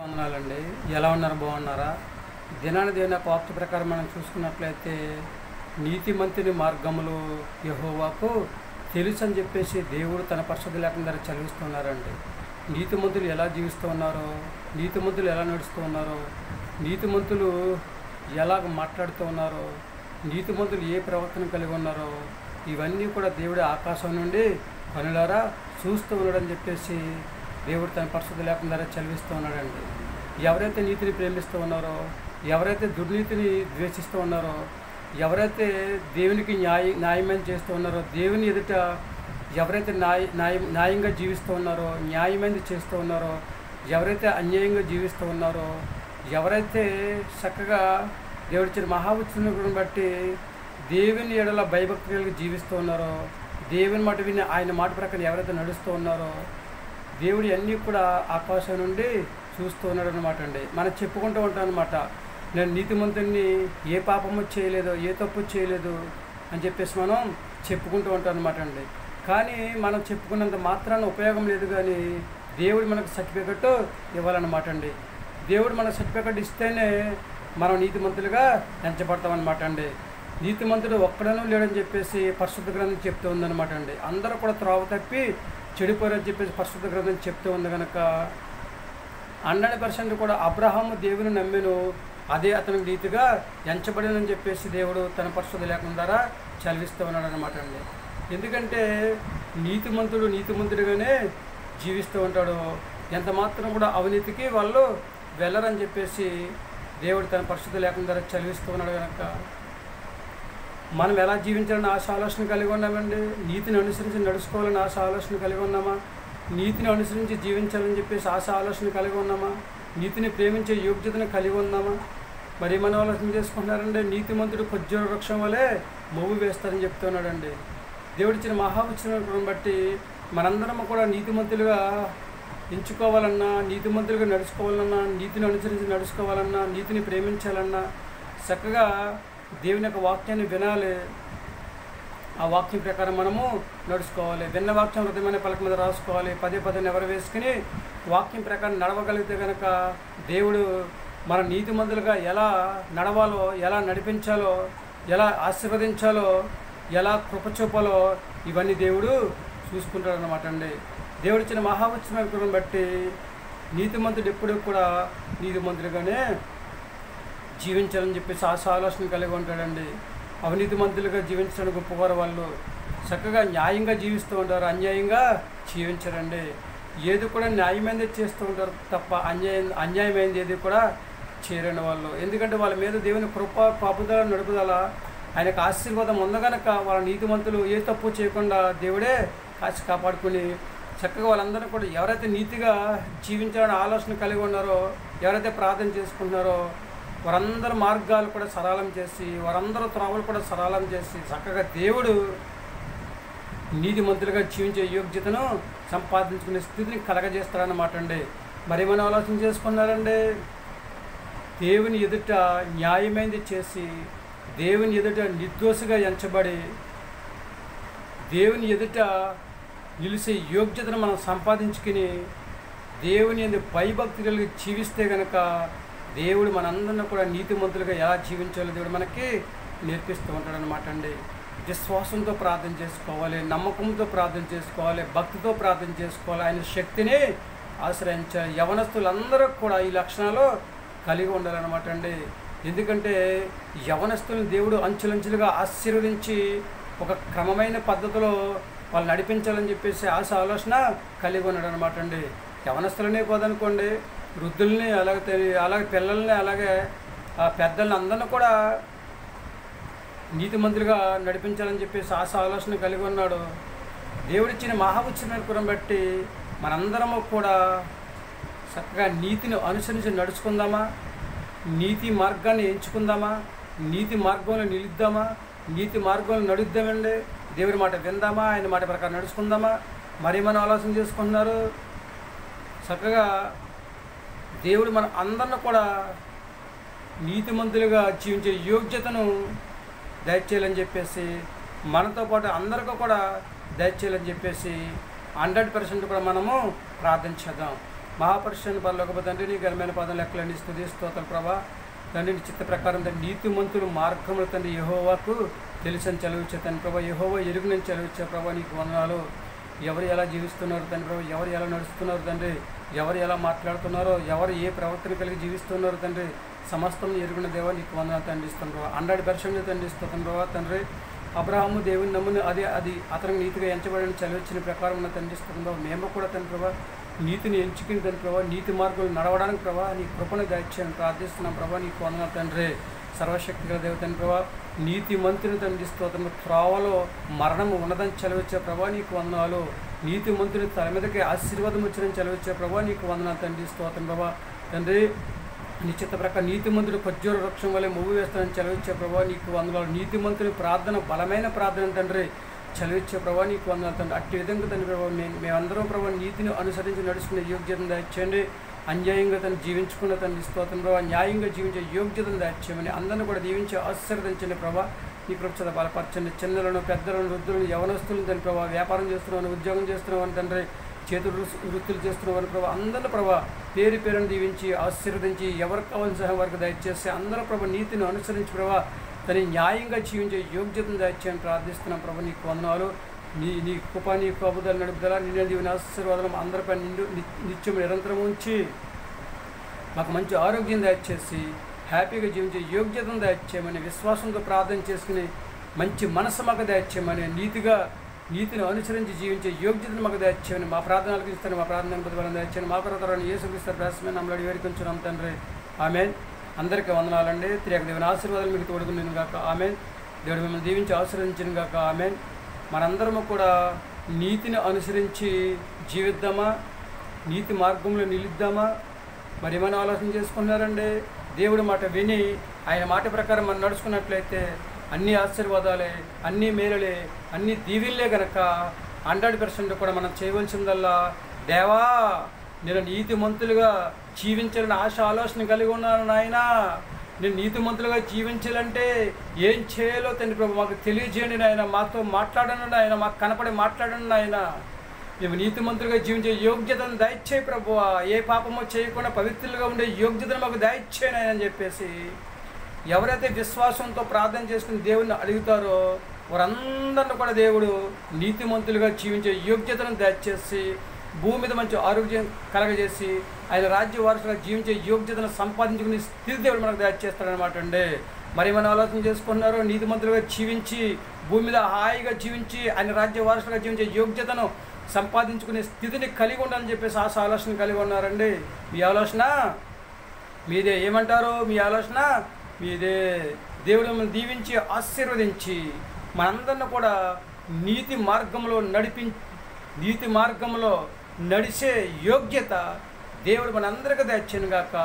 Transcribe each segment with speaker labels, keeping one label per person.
Speaker 1: వందనాలండి. ఎలా ఉన్నారు? బాగున్నారా? దినానుదిన వాక్య ప్రకారం మనం చూసుకున్నట్లయితే నీతిమంతుని మార్గములు యెహోవాకు తెలుసు అని చెప్పేసి దేవుడు తన పరిశుద్ధ లేఖనం ద్వారా చదివిస్తున్నారండి. నీతిమంతులు ఎలా జీవిస్తూ ఉన్నారో, నీతిమంతులు ఎలా నడుస్తూ ఉన్నారో, నీతిమంతులు ఎలాగ మాట్లాడుతూ ఉన్నారో, నీతిమంతులు ఏ ప్రవర్తన కలిగి ఉన్నారో, ఇవన్నీ కూడా దేవుడి ఆకాశం నుండి కనులారా చూస్తూ ఉన్నాడని చెప్పేసి దేవుడు తన పరిశుద్ధ లేఖనం ద్వారా చదివిస్తూ ఉన్నాడండి. ఎవరైతే నీతిని ప్రేమిస్తూ ఉన్నారో, ఎవరైతే దుర్నీతిని ద్వేషిస్తూ ఉన్నారో, ఎవరైతే దేవునికి న్యాయమైన చేస్తూ ఉన్నారో, దేవుని ఎదుట ఎవరైతే న్యాయంగా జీవిస్తూ ఉన్నారో, న్యాయమైనది చేస్తూ ఉన్నారో, ఎవరైతే అన్యాయంగా జీవిస్తూ ఉన్నారో, ఎవరైతే చక్కగా దేవుడిచ్చిన మహాఉత్సవం బట్టి దేవుని ఎడల భయభక్తి కలిగి జీవిస్తూ ఉన్నారో, దేవుని మాట విని ఆయన మాట ప్రకారం ఎవరైతే నడుస్తూ ఉన్నారో, దేవుడు అన్నీ కూడా ఆకాశం నుండి చూస్తూ ఉన్నాడు అనమాట అండి. మనం చెప్పుకుంటూ ఉంటాం అనమాట, నేను నీతిమంతుని ఏ పాపము చేయలేదు, ఏ తప్పు చేయలేదు అని చెప్పేసి మనం చెప్పుకుంటూ ఉంటాం అనమాట అండి. కానీ మనం చెప్పుకున్నంత మాత్రాన ఉపయోగం లేదు. కానీ దేవుడు మనకు సర్టిఫికెట్ ఇవ్వాలన్నమాట అండి. దేవుడు మనకు సర్టిఫికెట్ ఇస్తేనే మనం నీతిమంతులుగా ఎంచబడతామన్నమాట అండి. నీతిమంతుడు ఒక్కడనూ లేడని చెప్పేసి పరిశుద్ధ గ్రంథం చెప్తూ ఉందన్నమాట అండి. అందరూ కూడా త్రోవ తప్పి చెడిపోరని చెప్పేసి పరిశుద్ధ గ్రంథం చెప్తూ ఉంది కనుక 100% కూడా అబ్రహాము దేవుని నమ్మెను, అదే అతనికి నీతిగా ఎంచబడినని చెప్పేసి దేవుడు తన పరిశుద్ధ లేఖనం ద్వారా చదివిస్తూ ఉన్నాడు అనమాట అండి. ఎందుకంటే నీతిమంతుడిగానే జీవిస్తూ ఉంటాడు, ఎంత మాత్రం కూడా అవినీతికి వాళ్ళు వెళ్ళరని చెప్పేసి దేవుడు తన పరిశుద్ధ లేఖనం ద్వారా చదివిస్తూ ఉన్నాడు కనుక మనం ఎలా జీవించాలని ఆశ ఆలోచన కలిగి ఉన్నామండి. నీతిని అనుసరించి నడుచుకోవాలని ఆశ ఆలోచన కలిగి ఉన్నామా? నీతిని అనుసరించి జీవించాలని చెప్పేసి ఆశ ఆలోచన కలిగి ఉన్నామా? నీతిని ప్రేమించే యోగ్యతను కలిగి ఉన్నామా? మరి మనం ఆలోచన చేసుకుంటున్నారంటే నీతిమంతుడు ఖర్జూర వృక్షం వలె మొవ్వు వేస్తారని చెప్తున్నాడండి. దేవుడిచ్చిన మహాఉత్సవం బట్టి మనందరం కూడా నీతిమంతులుగా ఎంచుకోవాలన్నా, నీతిమంతులుగా నడుచుకోవాలన్నా, నీతిని అనుసరించి నడుచుకోవాలన్నా, నీతిని ప్రేమించాలన్నా చక్కగా దేవుని యొక్క వాక్యాన్ని వినాలి. ఆ వాక్యం ప్రకారం మనము నడుచుకోవాలి. విన్న వాక్యం హృదయమైన పలక మీద రాసుకోవాలి. పదే నెవరు వేసుకుని వాక్యం ప్రకారం నడవగలిగితే కనుక దేవుడు మన నీతిమంతులుగా ఎలా నడవాలో, ఎలా నడిపించాలో, ఎలా ఆశీర్వదించాలో, ఎలా కృప చూపాలో ఇవన్నీ దేవుడు చూసుకుంటాడు అన్నమాట అండి. దేవుడు ఇచ్చిన మహాఉత్సవం బట్టి నీతిమంతుడు ఎప్పుడూ కూడా నీతిమంతులుగానే జీవించాలని చెప్పేసి ఆలోచన కలిగి ఉంటాడండి. అవినీతిమంతులుగా జీవించడానికి గొప్పవారు వాళ్ళు చక్కగా న్యాయంగా జీవిస్తూ ఉంటారు, అన్యాయంగా జీవించరండి. ఏది కూడా న్యాయమైనది చేస్తూ ఉంటారు తప్ప అన్యాయమైనది ఏది కూడా చేయరండి వాళ్ళు. ఎందుకంటే వాళ్ళ మీద దేవుని కృప పాపుదల నడుపుదల ఆయనకు ఆశీర్వాదం ఉందగనక వాళ్ళ నీతిమంతులు ఏ తప్పు చేయకుండా దేవుడే కాచి కాపాడుకుని చక్కగా వాళ్ళందరూ కూడా ఎవరైతే నీతిగా జీవించాలని ఆలోచన కలిగి ఉన్నారో, ఎవరైతే ప్రార్థన చేసుకుంటున్నారో వారందరి మార్గాలు కూడా సరళం చేసి, వారందరూ త్రోవలు కూడా సరళం చేసి చక్కగా దేవుడు నీతిమంతులుగా జీవించే యోగ్యతను సంపాదించుకునే స్థితిని కలగజేస్తాడన్నమాట అండి. మరి మనం ఆలోచన చేసుకున్నారండి, దేవుని ఎదుట న్యాయమైనది చేసి, దేవుని ఎదుట నిర్దోషిగా ఎంచబడి, దేవుని ఎదుట నిలిచే యోగ్యతను మనం సంపాదించుకుని దేవుని యందు భయభక్తి కలిగి జీవిస్తే కనుక దేవుడు మనందరినీ కూడా నీతిమంతులుగా ఎలా జీవించాలో దేవుడు మనకి నేర్పిస్తూ ఉంటాడనమాట అండి. విశ్వాసంతో ప్రార్థన చేసుకోవాలి, నమ్మకంతో ప్రార్థన చేసుకోవాలి, భక్తితో ప్రార్థన చేసుకోవాలి, ఆయన శక్తిని ఆశ్రయించాలి. యవనస్తులందరూ కూడా ఈ లక్షణాలు కలిగి ఉండాలన్నమాట అండి. ఎందుకంటే యవనస్తులను దేవుడు అంచులంచులుగా ఆశీర్వదించి ఒక క్రమమైన పద్ధతిలో వాళ్ళు నడిపించాలని చెప్పేసి ఆలోచన కలిగి ఉన్నాడు అనమాట అండి. యవనస్తులనే పోదనుకోండి, వృద్ధుల్ని అలాగే పిల్లల్ని, అలాగే పెద్దల్ని అందరినీ కూడా నీతిమంతులుగా నడిపించాలని చెప్పేసి ఆలోచన కలిగి ఉన్నాడు. దేవుడిచ్చిన మహాఉత్సవం బట్టి మనందరము కూడా చక్కగా నీతిని అనుసరించి నడుచుకుందామా, నీతి మార్గాన్ని ఎంచుకుందామా, నీతి మార్గంలో నిలుద్దామా, నీతి మార్గంలో నడుద్దామండి, దేవుడి మాట విందామా, ఆయన మాట ప్రకారం నడుచుకుందామా. మరి మనం ఆలోచన చేసుకుంటున్నారు చక్కగా దేవుడు మన అందరిని కూడా నీతిమంతులుగా జీవించే యోగ్యతను దయచేయాలని చెప్పేసి, మనతో పాటు అందరికీ కూడా దయచేయాలని చెప్పేసి 100% కూడా మనము ప్రార్థించేద్దాం. మహాపరుషుని పరలోకపు తండ్రి, నీ ఘనమైన పాదం లెక్కలన్నీ స్తుతి స్తోత్రాలు ప్రభా. తండ్రి నీ చిత్త ప్రకారం తండ్రి నీతిమంతులు మార్గములు తండ్రి యెహోవాకు తెలుసని చదివించే తండ్రి ప్రభా, యెహోవా ఎరుగునని చదివించే ప్రభా నీకు వందనాలు. ఎవరు ఎలా జీవిస్తున్నారు తండ్రి ప్రభా, ఎవరు ఎలా నడుస్తున్నారు తండ్రి, ఎవరు ఎలా మాట్లాడుతున్నారో, ఎవరు ఏ ప్రవర్తన కలిగి జీవిస్తున్నారు తండ్రి, సమస్తం ఎరుగున దేవా నీకు వందనాలు తండ్రిస్తాను ప్రభా. 100% తండ్రిస్తాను ప్రభా. తండ్రి అబ్రహాము దేవుని నమ్ముని అది అతనికి నీతిగా ఎంచబడిన చదివించిన ప్రకారం ఉన్న తండ్రిస్తాను ప్రభా. మేము కూడా తండ్రి ప్రభా నీతిని ఎంచుకుని తండ్రి ప్రభా, నీతి మార్గంలో నడవడానికి ప్రభా నీ కృపను దయచేయని ప్రార్థిస్తున్నాం ప్రభా. నీకు వందనాలు తండ్రి. సర్వశక్తి గల దేవ తండ్రి ప్రభా, నీతి మంత్రిని తండ్రిస్తూ త్రోవలో మరణము ఉన్నదని చదివించే ప్రభా నీకు వందనాలు. నీతి మంత్రిని తల మీదకి ఆశీర్వాదం వచ్చినని చదివించే ప్రభా నీకు వందనాలు తండ్రిస్తూ ప్రభా. తండ్రి నిశ్చిత ప్రకారం నీతిమంతుడు ఖర్జూర వృక్షం వల్ల మువ్వు వేస్తానని చదివించే ప్రభా నీకు వందనాలు. నీతిమంతుని ప్రార్థన బలమైన ప్రార్థన తండ్రి చదివించే ప్రభా నీకు వందనాలు తండ్రి. అట్టి విధంగా తండ్రి ప్రభావ మేమందరం ప్రభావ నీతిని అనుసరించి నడుచుకునే యోగ్యతను దయచేయండి. అన్యాయంగా తను జీవించుకున్న తండ్రి స్తోత్రం ప్రభావ, న్యాయంగా జీవించే యోగ్యతను దయచేయమని అందరిని కూడా దీవించి ఆశీర్వదించండి ప్రభా. నీ కృప బలపరచండి. చిన్నలను పెద్దలను వృద్ధులను యవనస్తులను తండ్రి ప్రభావ, వ్యాపారం చేస్తున్నామని ఉద్యోగం చేస్తున్నామని తండ్రి, చేతులు వృత్తులు చేస్తున్నామని ప్రభావ అందరిని ప్రభావ పేరు పేరును దీవించి ఆశీర్వదించి ఎవరికి కావాల్సిన సహాయం వారికి దయచేసి అందరూ ప్రభావ నీతిని అనుసరించి ప్రభావ తను న్యాయంగా జీవించే యోగ్యతను దయచేయని ప్రార్థిస్తున్నాం ప్రభా. నీకు వందనాలు. నీ కృప, నీ కాపుదల నడుపుదల, నిన్న దీవిని ఆశీర్వాదం అందరిపై నిత్యం నిరంతరం ఉంచి మాకు మంచి ఆరోగ్యం దయచేసి హ్యాపీగా జీవించే యోగ్యతను దయచేయమని విశ్వాసంతో ప్రార్థన చేసుకుని మంచి మనసు మాకు దయచేయమని నీతిని అనుసరించి జీవించే యోగ్యతను మాకు దయచేయమని మా ప్రార్థనలకు ఇస్తాను. మా ప్రార్థన ప్రతిఫలం దయచేయని మా కొరతరాన్ని యేసుక్రీస్తు ప్రయాసమే నమ్మడి వేడుకొంచున్నాం తండ్రి. ఆమెన్. అందరికీ వందనాలండి. త్రియేక దేవుని ఆశీర్వాదాలు మీకు తోడుకున్నాను గాక. ఆమెన్. దేవుడు మిమ్మల్ని దీవించి ఆశీర్వదించిన గాక. ఆమెన్. మనందరము కూడా నీతిని అనుసరించి జీవిద్దామా, నీతి మార్గంలో నిలుద్దామా? మరి ఏమైనా ఆలోచన చేసుకున్నారండి? దేవుడి మాట విని ఆయన మాట ప్రకారం మనం నడుచుకున్నట్లయితే అన్ని ఆశీర్వాదాలే, అన్ని మేలులే, అన్ని దీవెనలే గనక 100% కూడా మనం చేయవలసిందల్లా, దేవా నేను నీతిమంతులుగా జీవించాలని ఆశ ఆలోచన కలిగి ఉన్నాను నాయన. నేను నీతిమంతులుగా జీవించాలంటే ఏం చేయాలో తండ్రి ప్రభు మాకు తెలియజేయండి నాయన. మాతో మాట్లాడండి నాయన, మాకు కనపడి మాట్లాడండి నాయన. మేము నీతిమంతులుగా జీవించే యోగ్యతను దయచేయి ప్రభు. ఏ పాపమో చేయకుండా పవిత్రులుగా ఉండే యోగ్యతను మాకు దయచేయని అని చెప్పేసి ఎవరైతే విశ్వాసంతో ప్రార్థన చేసుకుని దేవుడిని అడుగుతారో వారందరిని కూడా దేవుడు నీతిమంతులుగా జీవించే యోగ్యతను దయచేసి భూమి మీద మంచి ఆరోగ్యం కలగజేసి ఆయన రాజ్య వారసులుగా జీవించే యోగ్యతను సంపాదించుకునే స్థితి దేవుడు మనకు దయచేస్తాడనమాట అండి. మరి మనం ఆలోచన చేసుకున్నారో నీతిమంతులుగా జీవించి భూమి మీద హాయిగా జీవించి ఆయన రాజ్య వారసులుగా జీవించే యోగ్యతను సంపాదించుకునే స్థితిని కలిగి ఉండాలని చెప్పేసి ఆలోచన కలిగి ఉన్నారండి. మీ ఆలోచన మీదే. ఏమంటారు? మీ ఆలోచన మీదే. దేవుడు మిమ్మల్ని దీవించి ఆశీర్వదించి మనందరిని కూడా నీతి మార్గంలో నడిచే యోగ్యత దేవుడు మనందరికీ దయచేయను గాక.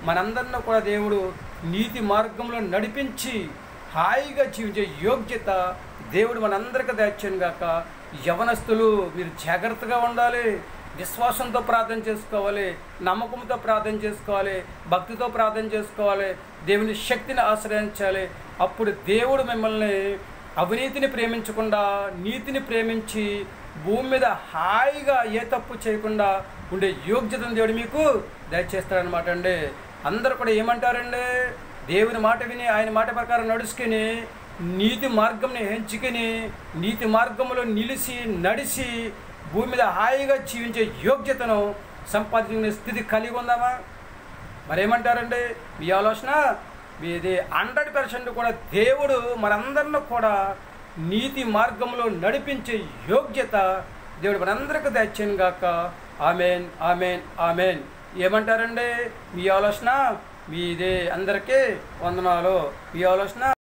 Speaker 1: మనందరిని కూడా దేవుడు నీతి మార్గంలో నడిపించి హాయిగా జీవించే యోగ్యత దేవుడు మనందరికీ దయచేయను గాక. యవనస్తులు మీరు జాగ్రత్తగా ఉండాలి. విశ్వాసంతో ప్రార్థన చేసుకోవాలి, నమ్మకంతో ప్రార్థన చేసుకోవాలి, భక్తితో ప్రార్థన చేసుకోవాలి, దేవుని శక్తిని ఆశ్రయించాలి. అప్పుడు దేవుడు మిమ్మల్ని అవినీతిని ప్రేమించకుండా నీతిని ప్రేమించి భూమి మీద హాయిగా ఏ తప్పు చేయకుండా ఉండే యోగ్యతను దేవుడు మీకు దయచేస్తాడనమాట అండి. అందరూ కూడా ఏమంటారండి? దేవుని మాట విని ఆయన మాట ప్రకారం నడుచుకుని నీతి మార్గంని ఎంచుకుని నీతి మార్గంలో నడిచి భూమి మీద హాయిగా జీవించే యోగ్యతను సంపాదించుకునే స్థితి కలిగి ఉందామా? మరేమంటారండి? మీ ఆలోచన మీది. 100% కూడా దేవుడు మనందరిని కూడా నీతి మార్గంలో నడిపించే యోగ్యత దేవుడు మనందరికీ దయచేయను గాక. Amen, amen, amen. ఏమంటారండి? మీ ఆలోచన మీదే. అందరికీ వందనాలు. మీ ఆలోచన